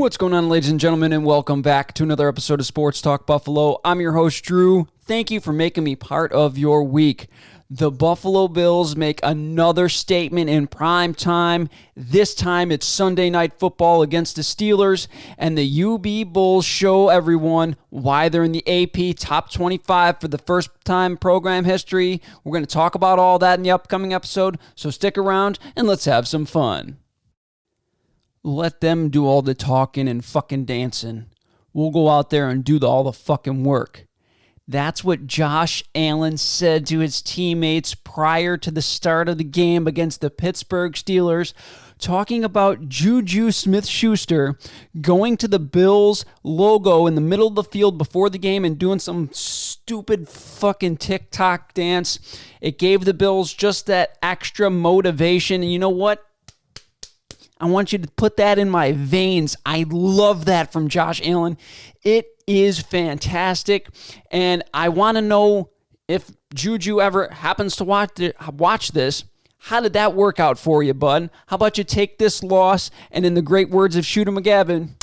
What's going on, ladies and gentlemen, and welcome back to another episode of Sports Talk Buffalo. I'm your host, Drew. Thank you for making me part of your week. The Buffalo Bills make another statement in prime time. This time it's Sunday Night Football against the Steelers, and the UB Bulls show everyone why they're in the AP Top 25 for the first time program history. We're going to talk about all that in the upcoming episode, so stick around and let's have some fun. Let them do all the talking and fucking dancing. We'll go out there and do all the fucking work. That's what Josh Allen said to his teammates prior to the start of the game against the Pittsburgh Steelers, talking about Juju Smith-Schuster going to the Bills logo in the middle of the field before the game and doing some stupid fucking TikTok dance. It gave the Bills just that extra motivation. And you know what? I want you to put that in my veins. I love that from Josh Allen. It is fantastic. And I want to know if Juju ever happens to watch this. How did that work out for you, bud? How about you take this loss and, in the great words of Shooter McGavin,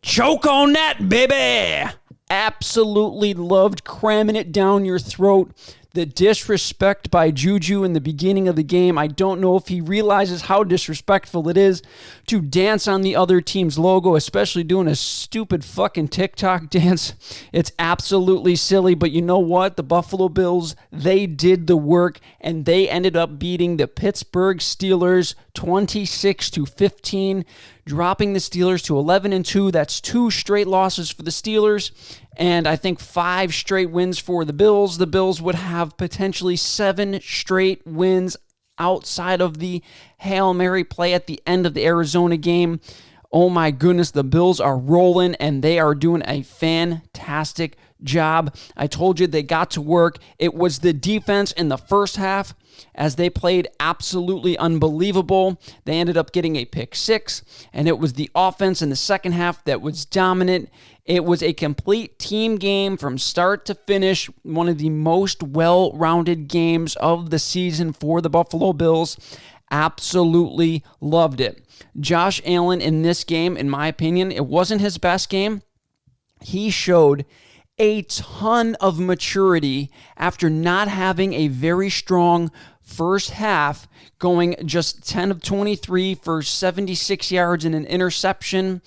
choke on that, baby! Absolutely loved cramming it down your throat. The disrespect by Juju in the beginning of the game, I don't know if he realizes how disrespectful it is to dance on the other team's logo, especially doing a stupid fucking TikTok dance. It's absolutely silly, but you know what? The Buffalo Bills, they did the work, and they ended up beating the Pittsburgh Steelers 26-15, dropping the Steelers to 11-2. That's 2 straight losses for the Steelers, and I think 5 straight wins for the Bills. The Bills would have potentially 7 straight wins outside of the Hail Mary play at the end of the Arizona game. Oh my goodness, the Bills are rolling, and they are doing a fantastic job. I told you they got to work. It was the defense in the first half, as they played absolutely unbelievable. They ended up getting a pick 6, and it was the offense in the second half that was dominant. It was a complete team game from start to finish, one of the most well-rounded games of the season for the Buffalo Bills. Absolutely loved it. Josh Allen in this game, in my opinion, it wasn't his best game. He showed a ton of maturity after not having a very strong first half, going just 10 of 23 for 76 yards and an interception.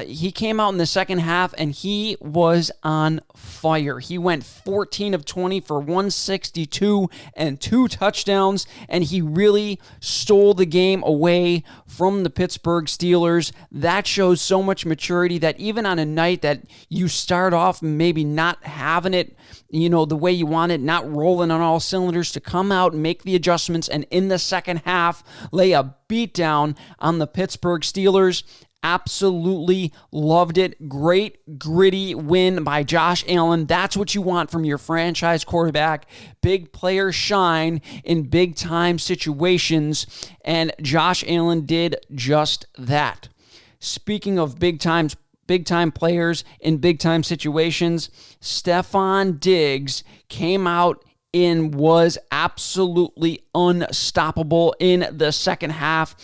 He came out in the second half, and he was on fire. He went 14 of 20 for 162 and 2 touchdowns, and he really stole the game away from the Pittsburgh Steelers. That shows so much maturity that even on a night that you start off maybe not having it, the way you want it, not rolling on all cylinders, to come out and make the adjustments, and in the second half, lay a beatdown on the Pittsburgh Steelers. Absolutely loved it. Great, gritty win by Josh Allen. That's what you want from your franchise quarterback. Big players shine in big-time situations, and Josh Allen did just that. Speaking of big-time players in big-time situations, Stephon Diggs came out and was absolutely unstoppable in the second half.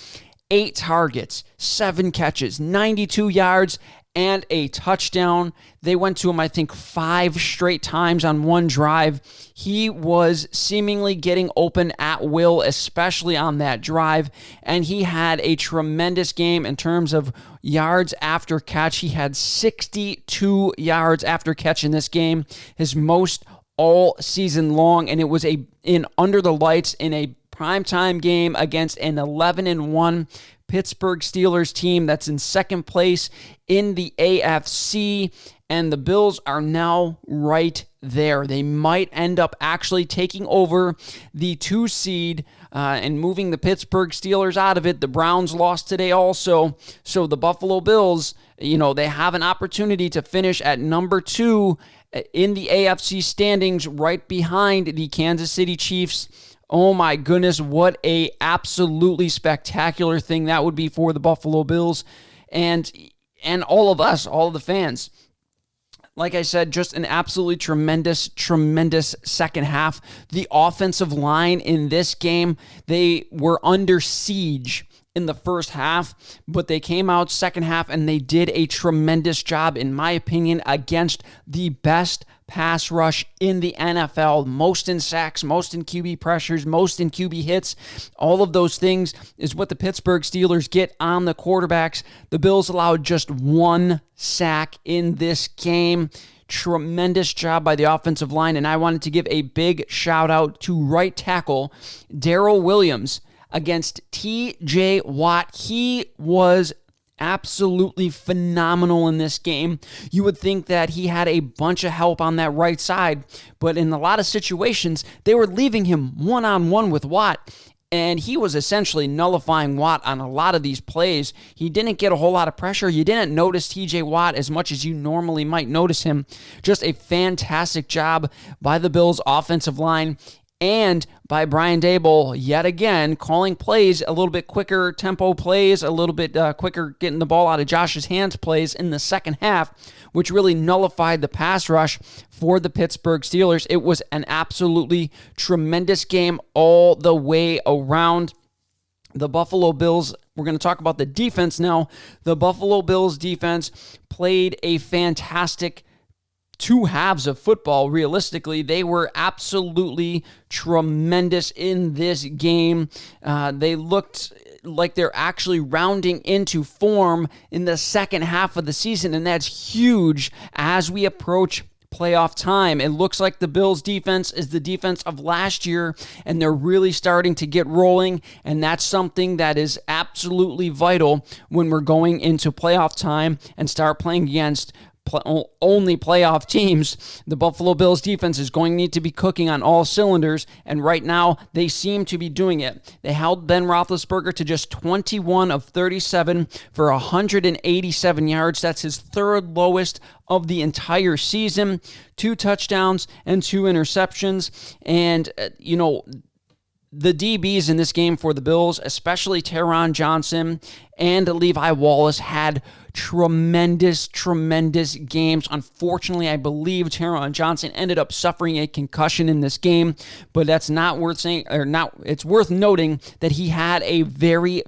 8 targets, 7 catches, 92 yards, and a touchdown. They went to him, I think, 5 straight times on one drive. He was seemingly getting open at will, especially on that drive, and he had a tremendous game in terms of yards after catch. He had 62 yards after catch in this game, his most all season long, and it was in under the lights in a primetime game against an 11-1 Pittsburgh Steelers team that's in second place in the AFC, and the Bills are now right there. They might end up actually taking over the 2 seed and moving the Pittsburgh Steelers out of it. The Browns lost today also, so the Buffalo Bills, they have an opportunity to finish at number 2 in the AFC standings, right behind the Kansas City Chiefs. Oh my goodness, what a absolutely spectacular thing that would be for the Buffalo Bills and all of us, all of the fans. Like I said, just an absolutely tremendous second half. The offensive line in this game, they were under siege in the first half, but they came out second half and they did a tremendous job, in my opinion, against the best pass rush in the NFL. Most in sacks, most in QB pressures, most in QB hits. All of those things is what the Pittsburgh Steelers get on the quarterbacks. The Bills allowed just 1 sack in this game. Tremendous job by the offensive line, and I wanted to give a big shout out to right tackle Darrell Williams against T.J. Watt. He was absolutely phenomenal in this game. You would think that he had a bunch of help on that right side, but in a lot of situations, they were leaving him one-on-one with Watt, and he was essentially nullifying Watt on a lot of these plays. He didn't get a whole lot of pressure. You didn't notice T.J. Watt as much as you normally might notice him. Just a fantastic job by the Bills' offensive line and by Brian Daboll, yet again, calling plays a little bit quicker, tempo plays, a little bit quicker getting the ball out of Josh's hands plays in the second half, which really nullified the pass rush for the Pittsburgh Steelers. It was an absolutely tremendous game all the way around. The Buffalo Bills, we're going to talk about the defense now. The Buffalo Bills defense played a fantastic 2 halves of football. Realistically, they were absolutely tremendous in this game. They looked like they're actually rounding into form in the second half of the season, and that's huge as we approach playoff time. It looks like the Bills defense is the defense of last year, and they're really starting to get rolling, and that's something that is absolutely vital when we're going into playoff time and start playing against only playoff teams. The Buffalo Bills defense is going to need to be cooking on all cylinders, and right now they seem to be doing it. They held Ben Roethlisberger to just 21 of 37 for 187 yards. That's his 3rd lowest of the entire season. 2 touchdowns and 2 interceptions. And, the DBs in this game for the Bills, especially Taron Johnson and Levi Wallace, had tremendous games. Unfortunately, I believe Taron Johnson ended up suffering a concussion in this game, but that's not worth saying, it's worth noting that he had a very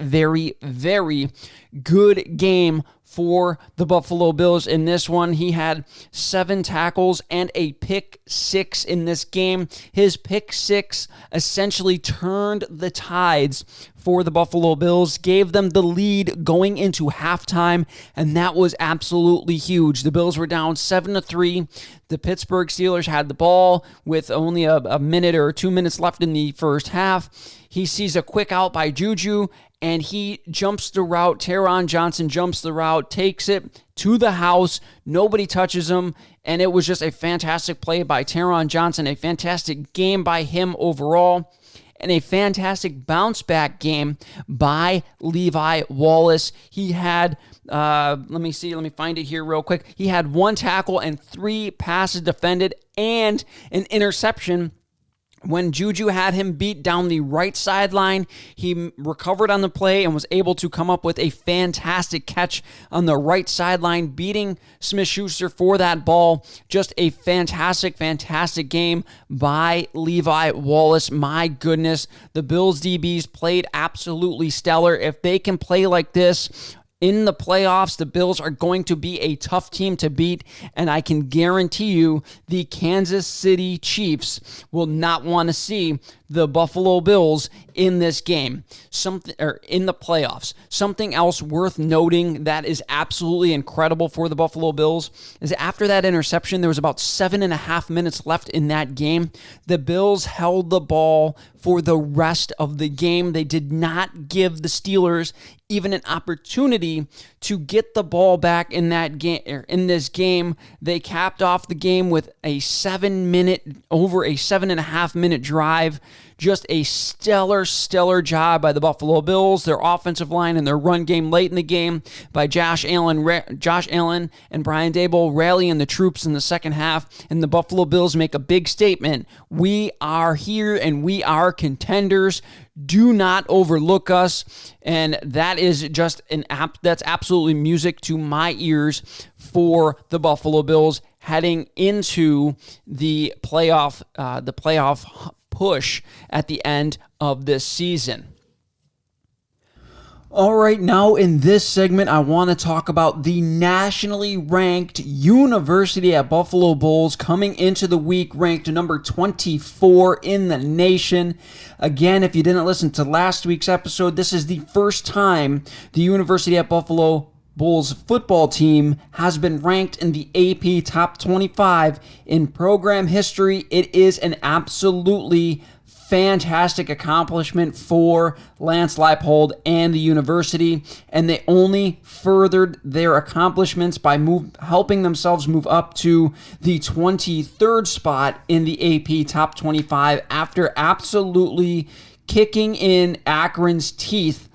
good game for the Buffalo Bills in this one. He had 7 tackles and a pick 6 in this game. His pick 6 essentially turned the tides for the Buffalo Bills, gave them the lead going into halftime, and that was absolutely huge. The Bills were down 7-3. The Pittsburgh Steelers had the ball with only a minute or 2 minutes left in the first half. He sees a quick out by Juju, and he jumps the route. Taron Johnson jumps the route, takes it to the house. Nobody touches him, and it was just a fantastic play by Taron Johnson, a fantastic game by him overall, and a fantastic bounce-back game by Levi Wallace. He had, let me find it here real quick. He had 1 tackle and 3 passes defended and an interception. When Juju had him beat down the right sideline, he recovered on the play and was able to come up with a fantastic catch on the right sideline, beating Smith-Schuster for that ball. Just a fantastic game by Levi Wallace. My goodness, the Bills DBs played absolutely stellar. If they can play like this in the playoffs, the Bills are going to be a tough team to beat, and I can guarantee you the Kansas City Chiefs will not want to see the Buffalo Bills in this game, in the playoffs. Something else worth noting that is absolutely incredible for the Buffalo Bills is after that interception, there was about 7.5 minutes left in that game. The Bills held the ball for the rest of the game. They did not give the Steelers even an opportunity to get the ball back in that game. In this game, they capped off the game with a 7.5 minute drive. Just a stellar job by the Buffalo Bills, their offensive line and their run game late in the game by Josh Allen and Brian Daboll rallying the troops in the second half, and the Buffalo Bills make a big statement. We are here and we are contenders. Do not overlook us. And that is just that's absolutely music to my ears for the Buffalo Bills heading into the playoff push at the end of this season. All right, now in this segment, I want to talk about the nationally ranked University at Buffalo Bulls coming into the week ranked number 24 in the nation. Again, if you didn't listen to last week's episode, this is the first time the University at Buffalo Bulls football team has been ranked in the AP Top 25 in program history. It is an absolutely fantastic accomplishment for Lance Leipold and the university, and they only furthered their accomplishments by helping themselves move up to the 23rd spot in the AP Top 25 after absolutely kicking in Akron's teeth.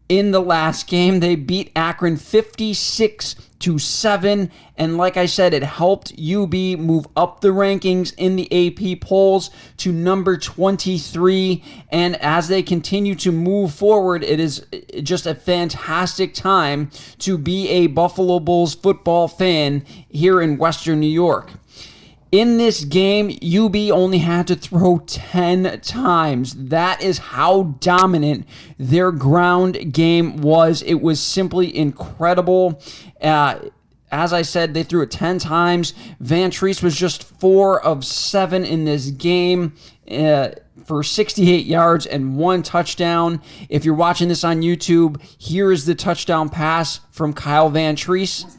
In the last game, they beat Akron 56-7, and like I said, it helped UB move up the rankings in the AP polls to number 23, and as they continue to move forward, it is just a fantastic time to be a Buffalo Bulls football fan here in Western New York. In this game, UB only had to throw 10 times. That is how dominant their ground game was. It was simply incredible. As I said, they threw it 10 times. Van Treese was just 4 of 7 in this game for 68 yards and 1 touchdown. If you're watching this on YouTube, here is the touchdown pass from Kyle Van Treese.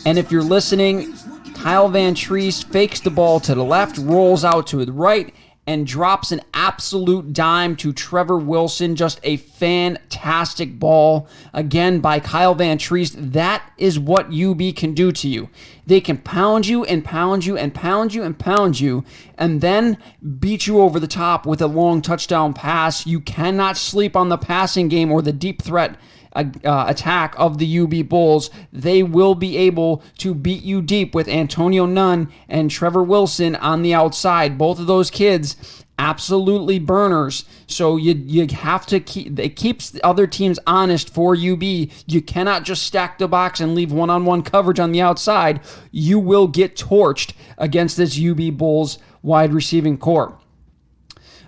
And if you're listening, Kyle Van Treese fakes the ball to the left, rolls out to the right, and drops an absolute dime to Trevor Wilson. Just a fantastic ball, again, by Kyle Van Treese. That is what UB can do to you. They can pound you and pound you and pound you and pound you, and then beat you over the top with a long touchdown pass. You cannot sleep on the passing game or the deep threat attack of the UB Bulls. They will be able to beat you deep with Antonio Nunn and Trevor Wilson on the outside. Both of those kids, absolutely burners. So you have to it keeps the other teams honest for UB. You cannot just stack the box and leave one-on-one coverage on the outside. You will get torched against this UB Bulls wide receiving corps.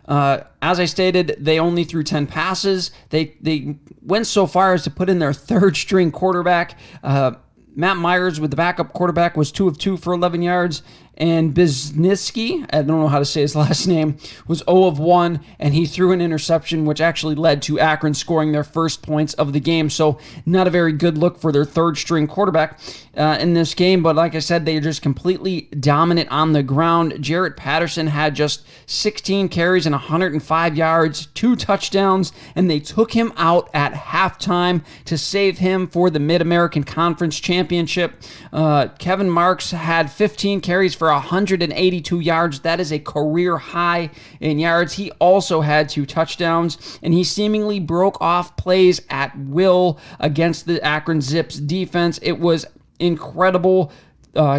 As I stated, they only threw 10 passes. They went so far as to put in their third string quarterback. Matt Myers, with the backup quarterback, was 2 of 2 for 11 yards. And Bizniski, I don't know how to say his last name, was 0 of 1, and he threw an interception, which actually led to Akron scoring their first points of the game. So not a very good look for their third-string quarterback in this game. But like I said, they are just completely dominant on the ground. Jarrett Patterson had just 16 carries and 105 yards, 2 touchdowns, and they took him out at halftime to save him for the Mid-American Conference Championship. Kevin Marks had 15 carries for 182 yards. That is a career high in yards. He also had 2 touchdowns, and he seemingly broke off plays at will against the Akron Zips defense. It was incredible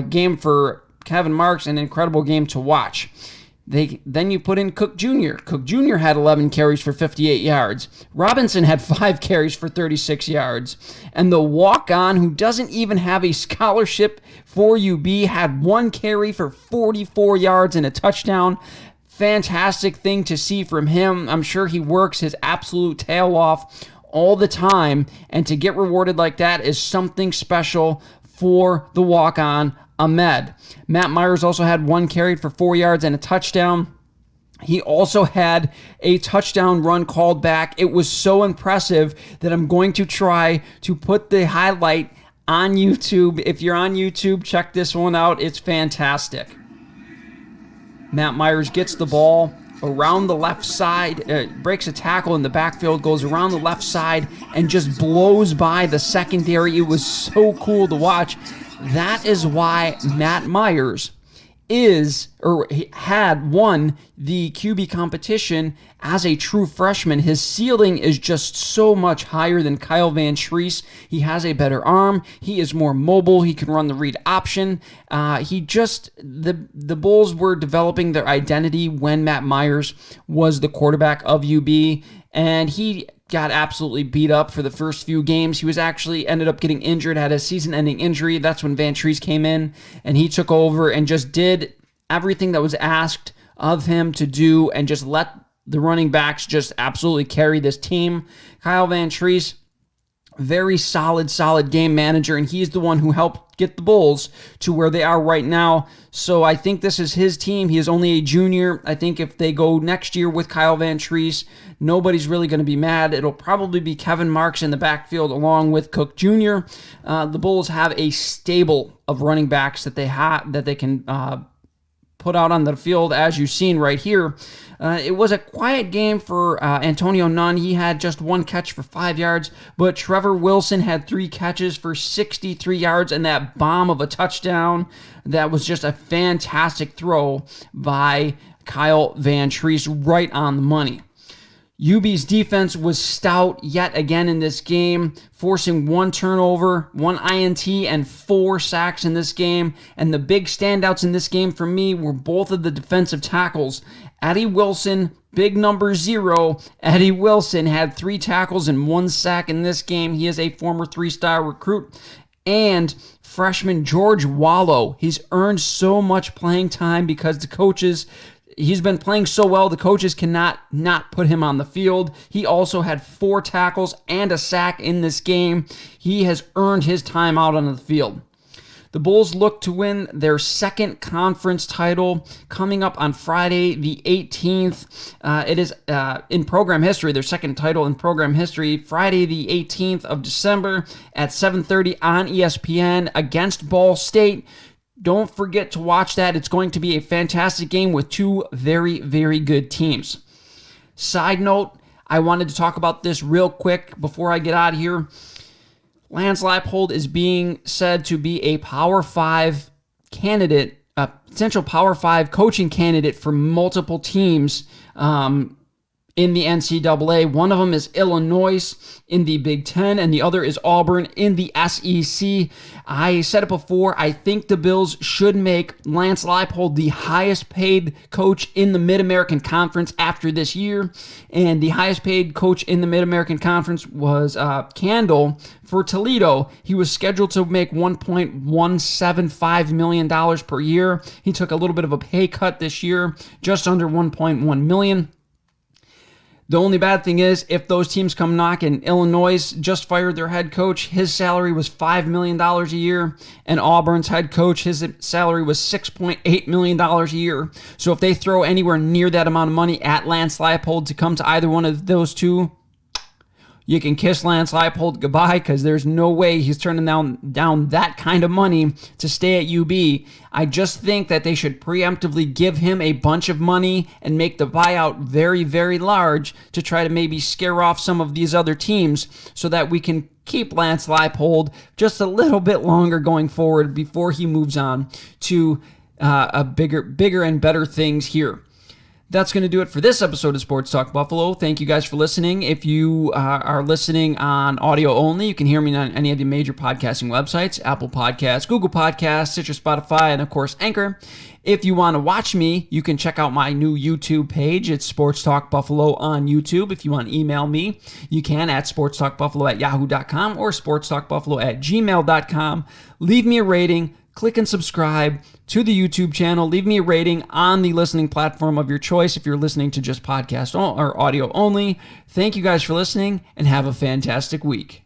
game for Kevin Marks, an incredible game to watch. Then you put in Cook Jr. Cook Jr. had 11 carries for 58 yards. Robinson had 5 carries for 36 yards. And the walk-on, who doesn't even have a scholarship for UB, had 1 carry for 44 yards and a touchdown. Fantastic thing to see from him. I'm sure he works his absolute tail off all the time. And to get rewarded like that is something special for the walk-on, Ahmed. Matt Myers also had 1 carry for 4 yards and a touchdown. He also had a touchdown run called back. It was so impressive that I'm going to try to put the highlight on YouTube. If you're on YouTube, check this one out. It's fantastic. Matt Myers gets the ball around the left side, breaks a tackle in the backfield, goes around the left side, and just blows by the secondary. It was so cool to watch. That is why Matt Myers had won the QB competition as a true freshman. His ceiling is just so much higher than Kyle Van Treese. He has a better arm. He is more mobile. He can run the read option. The Bulls were developing their identity when Matt Myers was the quarterback of UB, and he got absolutely beat up for the first few games. He was actually ended up getting injured, had a season-ending injury. That's when Van Treese came in, and he took over and just did everything that was asked of him to do and just let The running backs just absolutely carry this team. Kyle Van Treese, very solid game manager, and he's the one who helped get the Bulls to where they are right now. So I think this is his team. He is only a junior. I think if they go next year with Kyle Van Treese, nobody's really going to be mad. It'll probably be Kevin Marks in the backfield along with Cook Jr. The Bulls have a stable of running backs that they can put out on the field, as you've seen right here. It was a quiet game for Antonio Nunn. He had just one catch for 5 yards, but Trevor Wilson had 3 catches for 63 yards and that bomb of a touchdown. That was just a fantastic throw by Kyle Van Treese, right on the money. UB's defense was stout yet again in this game, forcing 1 turnover, 1 INT, and 4 sacks in this game. And the big standouts in this game for me were both of the defensive tackles. Eddie Wilson, big number 0. Eddie Wilson had 3 tackles and 1 sack in this game. He is a former 3-star recruit. And freshman George Wallow, he's earned so much playing time because the coaches... He's been playing so well, the coaches cannot not put him on the field. He also had 4 tackles and a sack in this game. He has earned his time out on the field. The Bulls look to win their second conference title coming up on Friday the 18th. It is in program history, their second title in program history, Friday the 18th of December at 7:30 on ESPN against Ball State. Don't forget to watch that. It's going to be a fantastic game with 2 very, very good teams. Side note, I wanted to talk about this real quick before I get out of here. Lance Leipold is being said to be a Power 5 candidate, a potential Power 5 coaching candidate for multiple teams in the NCAA. One of them is Illinois in the Big Ten, and the other is Auburn in the SEC. I said it before, I think the Bills should make Lance Leipold the highest paid coach in the Mid-American Conference after this year, and the highest paid coach in the Mid-American Conference was Candle for Toledo. He was scheduled to make $1.175 million per year. He took a little bit of a pay cut this year, just under $1.1 million. The only bad thing is, if those teams come knocking, Illinois just fired their head coach. His salary was $5 million a year, and Auburn's head coach, his salary was $6.8 million a year. So if they throw anywhere near that amount of money at Lance Leipold to come to either one of those two, you can kiss Lance Leipold goodbye, because there's no way he's turning down that kind of money to stay at UB. I just think that they should preemptively give him a bunch of money and make the buyout very, very large to try to maybe scare off some of these other teams so that we can keep Lance Leipold just a little bit longer going forward before he moves on to bigger and better things here. That's going to do it for this episode of Sports Talk Buffalo. Thank you guys for listening. If you are listening on audio only, you can hear me on any of the major podcasting websites, Apple Podcasts, Google Podcasts, Stitcher, Spotify, and of course, Anchor. If you want to watch me, you can check out my new YouTube page. It's Sports Talk Buffalo on YouTube. If you want to email me, you can at sportstalkbuffalo@yahoo.com or sportstalkbuffalo@gmail.com. Leave me a rating. Click and subscribe to the YouTube channel. Leave me a rating on the listening platform of your choice if you're listening to just podcast or audio only. Thank you guys for listening, and have a fantastic week.